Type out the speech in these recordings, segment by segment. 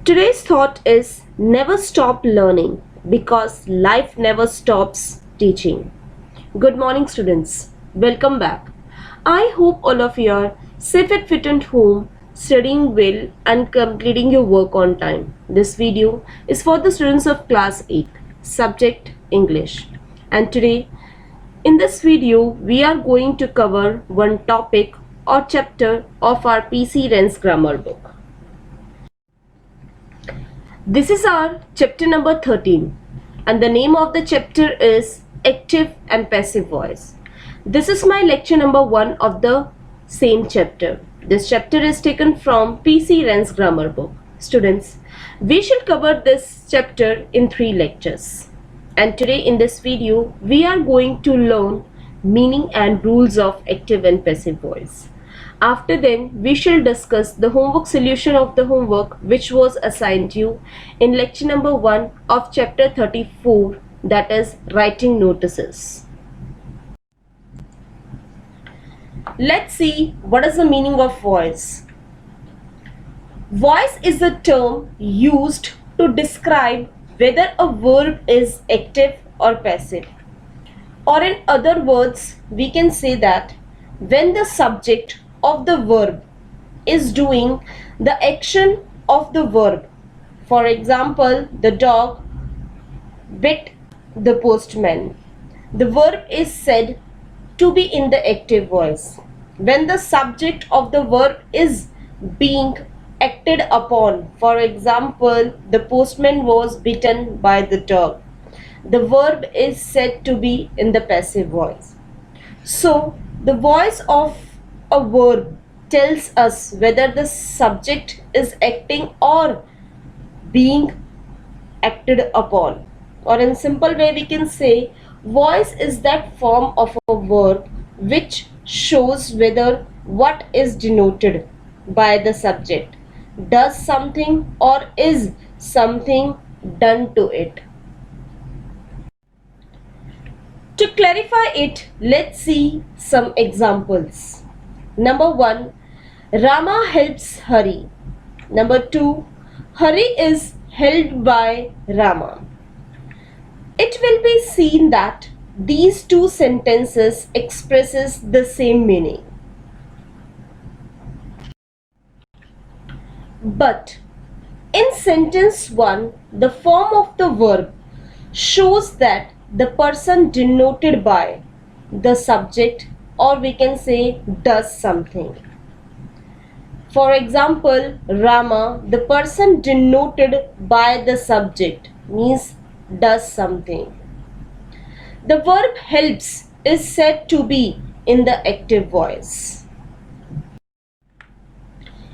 Today's thought is never stop learning because life never stops teaching. Good morning, students. Welcome back. I hope all of you are safe and fit at home, studying well, and completing your work on time. This video is for the students of class 8, subject English. And today, in this video, we are going to cover one topic or chapter of our PC Wren's grammar book. This is our chapter number 13 and the name of the chapter is Active and Passive Voice. This is my lecture number 1 of the same chapter. This chapter is taken from PC Wren's grammar book. Students, we shall cover this chapter in 3 lectures. And today in this video, we are going to learn meaning and rules of active and passive voice. After then, we shall discuss the homework solution of the homework which was assigned you in lecture number 1 of chapter 34, that is writing notices. Let's see what is the meaning of voice. Voice is a term used to describe whether a verb is active or passive. Or in other words, we can say that when the subject of the verb is doing the action of the verb. For example, the dog bit the postman. The verb is said to be in the active voice. When the subject of the verb is being acted upon, for example, the postman was bitten by the dog, the verb is said to be in the passive voice. So, the voice of a verb tells us whether the subject is acting or being acted upon. Or in simple way we can say voice is that form of a verb which shows whether what is denoted by the subject does something or is something done to it. To clarify it, let's see some examples. Number 1, Rama helps Hari. Number 2, Hari is held by Rama. It will be seen that these two sentences expresses the same meaning. But in sentence 1, the form of the verb shows that the person denoted by the subject, or we can say does something. For example, Rama, the person denoted by the subject means does something. The verb helps is said to be in the active voice.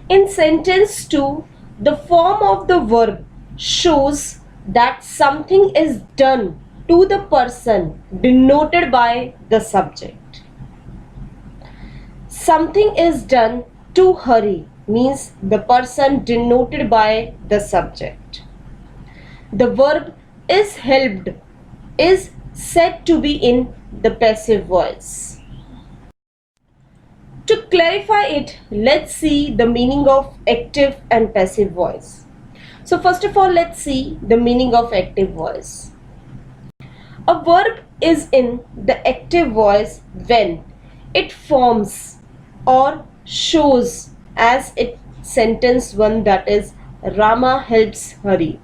In sentence 2, the form of the verb shows that something is done to the person denoted by the subject. Something is done to Hari means the person denoted by the subject. The verb is helped is said to be in the passive voice. To clarify it, let's see the meaning of active and passive voice. So first of all, let's see the meaning of active voice. A verb is in the active voice when it forms or shows as it sentence 1, that is Rama helps Hari,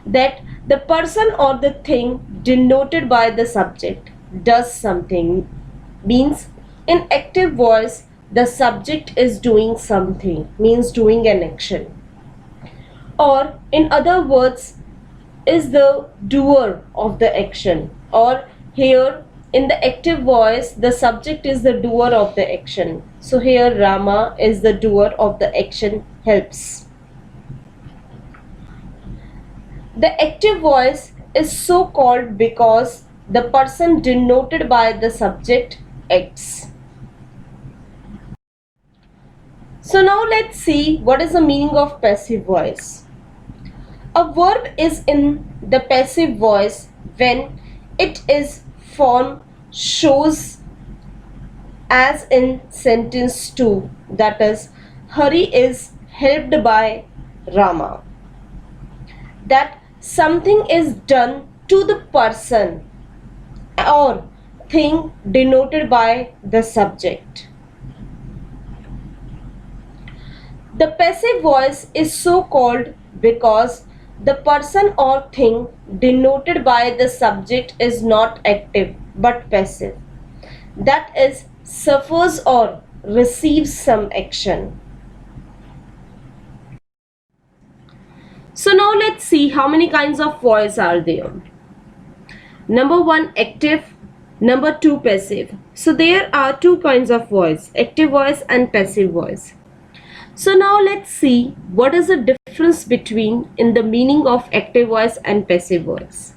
that the person or the thing denoted by the subject does something, means in active voice the subject is doing something, means doing an action, or in other words is the doer of the action, or here in the active voice the subject is the doer of the action. So here Rama is the doer of the action helps. The active voice is so called because the person denoted by the subject acts. So now let's see what is the meaning of passive voice. A verb is in the passive voice when it is form shows as in sentence 2, that is Hari is helped by Rama. that something is done to the person or thing denoted by the subject. The passive voice is so called because the person or thing denoted by the subject is not active but passive, that is, suffers or receives some action. So now let's see how many kinds of voice are there. Number 1, active. Number 2, passive. So there are two kinds of voice, active voice and passive voice. So now let's see what is the difference between in the meaning of active voice and passive voice.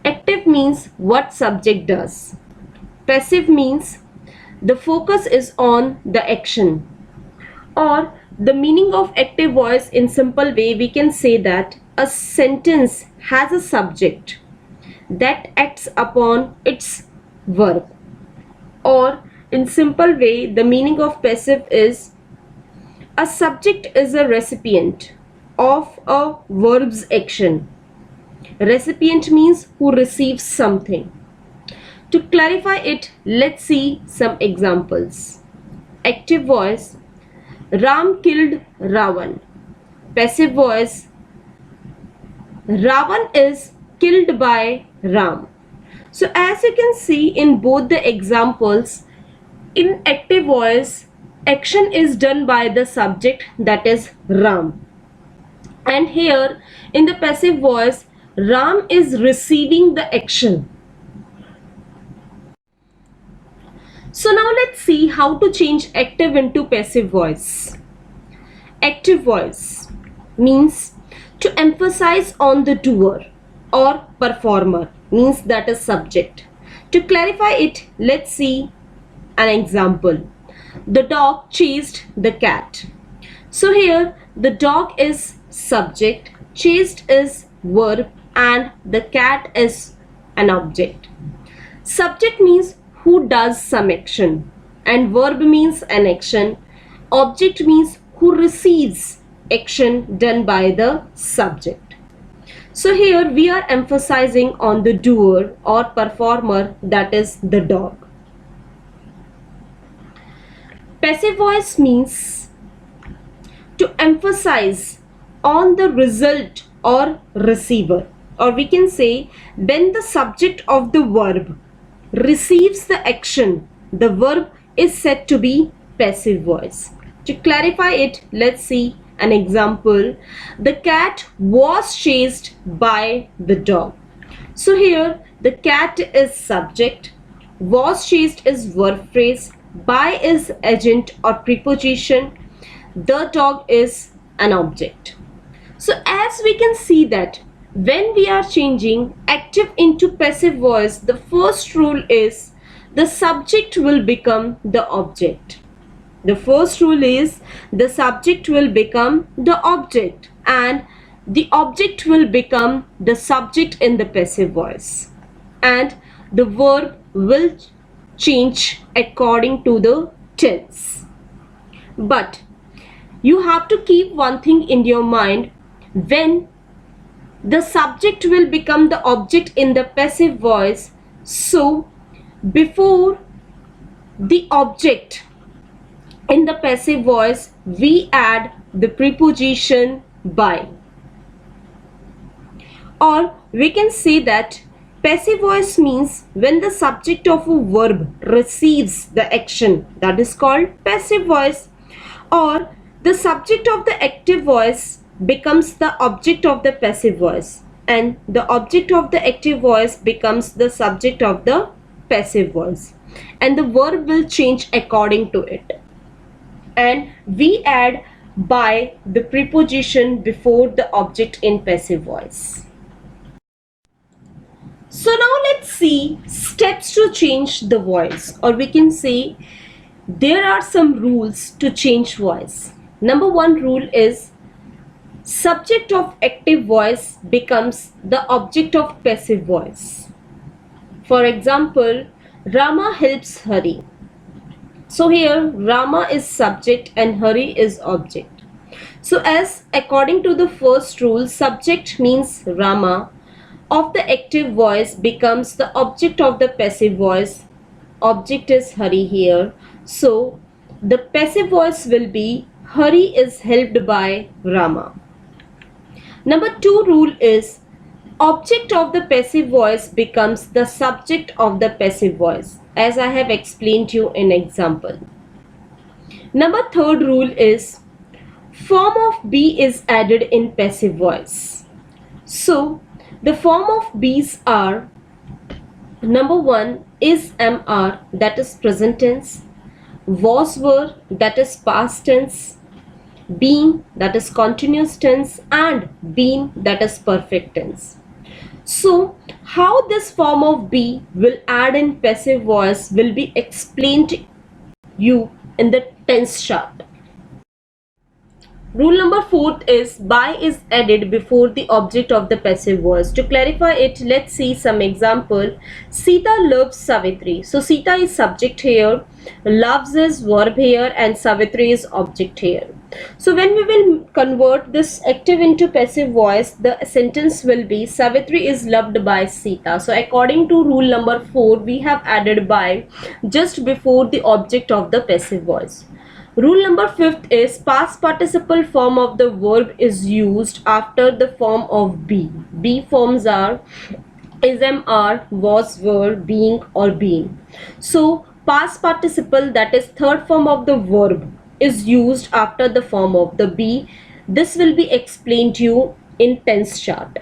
Active means what subject does. Passive means the focus is on the action. Or the meaning of active voice in simple way, we can say that a sentence has a subject that acts upon its verb. Or in simple way, the meaning of passive is a subject is a recipient of a verb's action. Recipient means who receives something. To clarify it, let's see some examples. Active voice, Ram killed Ravan. Passive voice, Ravan is killed by Ram. So as you can see in both the examples, in active voice, action is done by the subject, that is Ram. And here in the passive voice, Ram is receiving the action. So now let's see how to change active into passive voice. Active voice means to emphasize on the doer or performer, means that is subject. To clarify it, let's see an example. The dog chased the cat. So here the dog is subject, chased is verb, and the cat is an object. Subject means who does some action, and verb means an action. Object means who receives action done by the subject. So here we are emphasizing on the doer or performer, that is the dog. Passive voice means to emphasize on the result or receiver, or we can say when the subject of the verb receives the action, the verb is said to be passive voice. To clarify it, let's see an example. The cat was chased by the dog. So here the cat is subject, was chased is verb phrase, by is agent or preposition, the dog is an object. So as we can see that when we are changing active into passive voice, the first rule is the subject will become the object. The first rule is the subject will become the object and the object will become the subject in the passive voice, and the verb will change according to the tense. But you have to keep one thing in your mind: when the subject will become the object in the passive voice, so before the object in the passive voice we add the preposition by, or we can say that passive voice means when the subject of a verb receives the action, that is called passive voice, or the subject of the active voice becomes the object of the passive voice and the object of the active voice becomes the subject of the passive voice, and the verb will change according to it, and we add by the preposition before the object in passive voice. So now let's see steps to change the voice, or we can say there are some rules to change voice. Number 1 rule is subject of active voice becomes the object of passive voice. For example, Rama helps Hari. So here Rama is subject and Hari is object. So as according to the first rule, subject means Rama of the active voice becomes the object of the passive voice. Object is Hari here. So the passive voice will be Hari is helped by Rama. Number 2 rule is object of the passive voice becomes the subject of the passive voice, as I have explained to you in example. Number 3rd rule is form of be is added in passive voice. So the form of be's are number 1 is MR, that is present tense, was were, that is past tense, been, that is continuous tense, and been, that is perfect tense. So how this form of be will add in passive voice will be explained to you in the tense chart. Rule number 4 is by is added before the object of the passive voice. To clarify it, let's see some example. Sita loves Savitri. So Sita is subject here, loves is verb here, and Savitri is object here. So when we will convert this active into passive voice, the sentence will be Savitri is loved by Sita. So according to rule number 4, we have added by just before the object of the passive voice. Rule number 5th is past participle form of the verb is used after the form of be. Be forms are is, am, are, was, were, being, or been. So past participle, that is third form of the verb, is used after the form of the be. This will be explained to you in tense chart.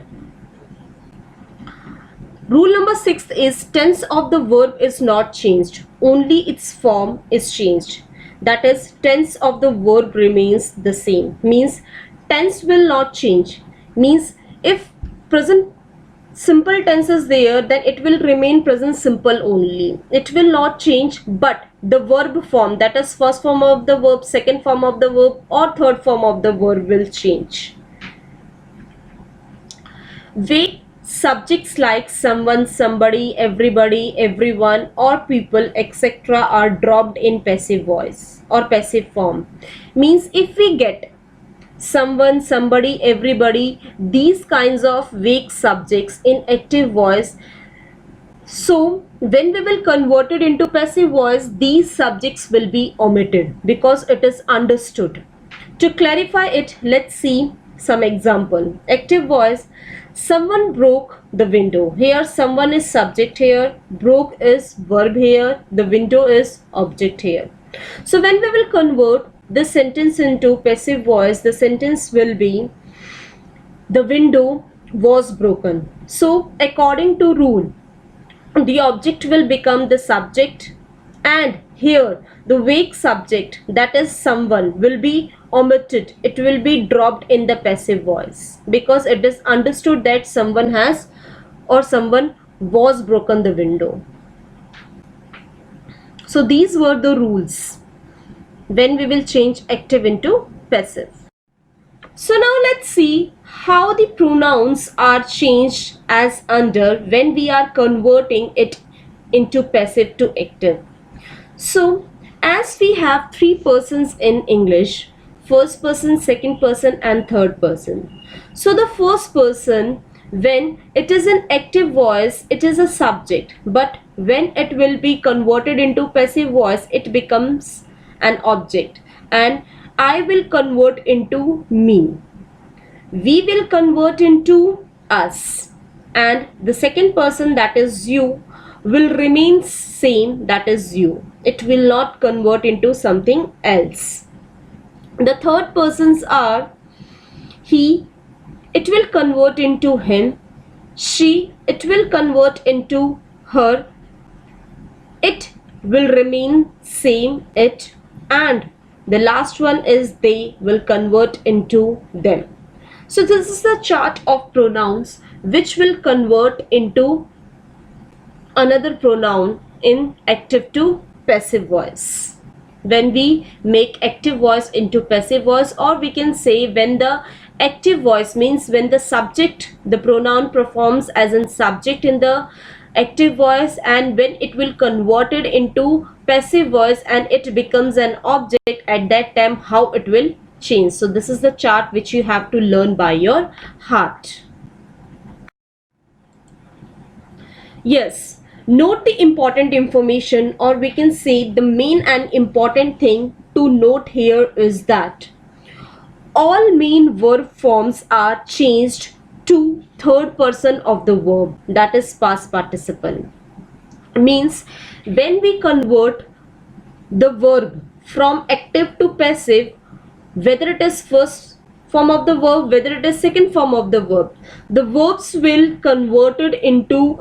Rule number 6 is tense of the verb is not changed, only its form is changed. That is, tense of the verb remains the same. Means tense will not change. Means if present simple tense is there, then it will remain present simple only. It will not change, but the verb form, that is first form of the verb, second form of the verb, or third form of the verb will change. Vague subjects like someone, somebody, everybody, everyone, or people, etc. are dropped in passive voice or passive form. Means if we get someone, somebody, everybody, these kinds of vague subjects in active voice, so when we will convert it into passive voice, these subjects will be omitted because it is understood. To clarify it, let's see some example. Active voice, someone broke the window. Here someone is subject here, broke is verb here, the window is object here. So when we will convert this sentence into passive voice, the sentence will be the window was broken. So according to rule, the object will become the subject, and here the vague subject, that is someone, will be omitted. It will be dropped in the passive voice because it is understood that someone has or someone was broken the window. So these were the rules when we will change active into passive. So now let's see how the pronouns are changed as under when we are converting it into passive to active. So as we have three persons in English, first person, second person, and third person. So the first person, when it is an active voice, it is a subject, but when it will be converted into passive voice, it becomes an object, and I will convert into me, we will convert into us, and the second person, that is you, will remain same, that is you. It will not convert into something else. The third persons are he, it will convert into him, she, it will convert into her, it will remain same, it, and the last one is they, will convert into them. So this is the chart of pronouns which will convert into another pronoun in active to passive voice. When we make active voice into passive voice, or we can say when the active voice means when the subject, the pronoun performs as a subject in the active voice, and when it will convert it into passive voice and it becomes an object, at that time how it will change. So this is the chart which you have to learn by your heart. Yes, note the important information, or we can say the main and important thing to note here is that all main verb forms are changed to third person of the verb, that is past participle. Means when we convert the verb from active to passive, whether it is first form of the verb, whether it is second form of the verb, the verbs will converted into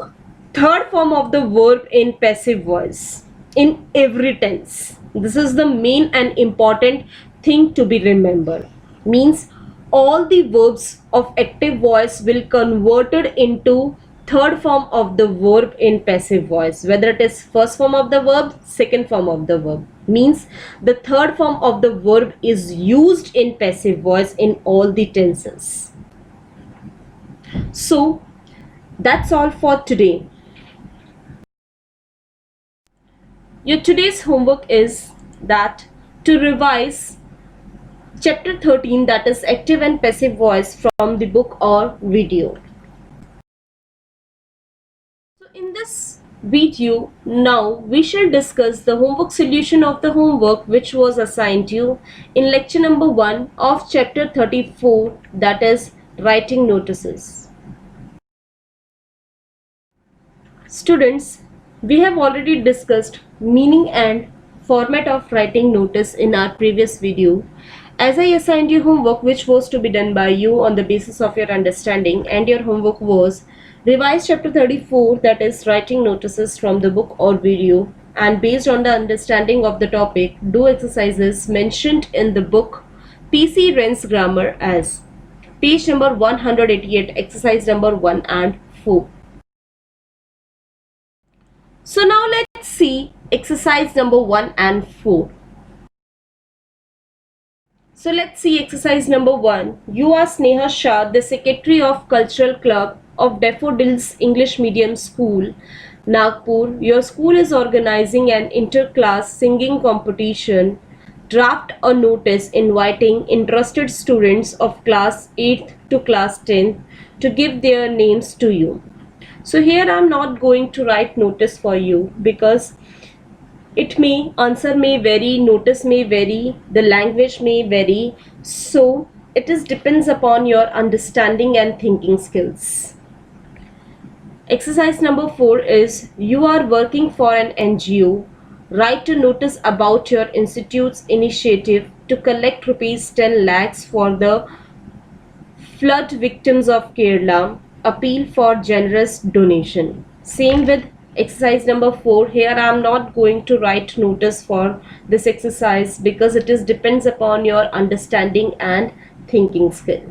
third form of the verb in passive voice in every tense. This is the main and important thing to be remembered. Means all the verbs of active voice will converted into third form of the verb in passive voice, whether it is first form of the verb, second form of the verb. Means the third form of the verb is used in passive voice in all the tenses. So that's all for today. Your today's homework is that to revise chapter 13, that is active and passive voice, from the book or video. So in this video, now we shall discuss the homework solution of the homework which was assigned to you in lecture number 1 of chapter 34, that is writing notices. Students, we have already discussed meaning and format of writing notice in our previous video. As I assigned you homework which was to be done by you on the basis of your understanding, and your homework was revise chapter 34, that is writing notices, from the book or video, and based on the understanding of the topic, do exercises mentioned in the book PC Wren's Grammar as page number 188, exercise number 1 and 4. So now let's see exercise number 1 and 4. So let's see exercise number 1. You are Sneha Shah, the Secretary of Cultural Club of Daffodils English Medium School, Nagpur. Your school is organizing an inter-class singing competition. Draft a notice inviting interested students of class 8th to class 10th to give their names to you. So here I am not going to write notice for you because answer may vary, notice may vary, the language may vary. So it depends upon your understanding and thinking skills. Exercise number 4 is you are working for an NGO. Write a notice about your institute's initiative to collect rupees 10 lakhs for the flood victims of Kerala. Appeal for generous donation. Same with exercise number 4. Here I am not going to write notice for this exercise because it depends upon your understanding and thinking skill.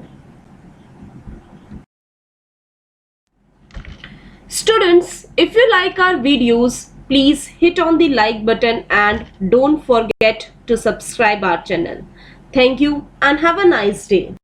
Students, if you like our videos, please hit on the like button and don't forget to subscribe our channel. Thank you and have a nice day.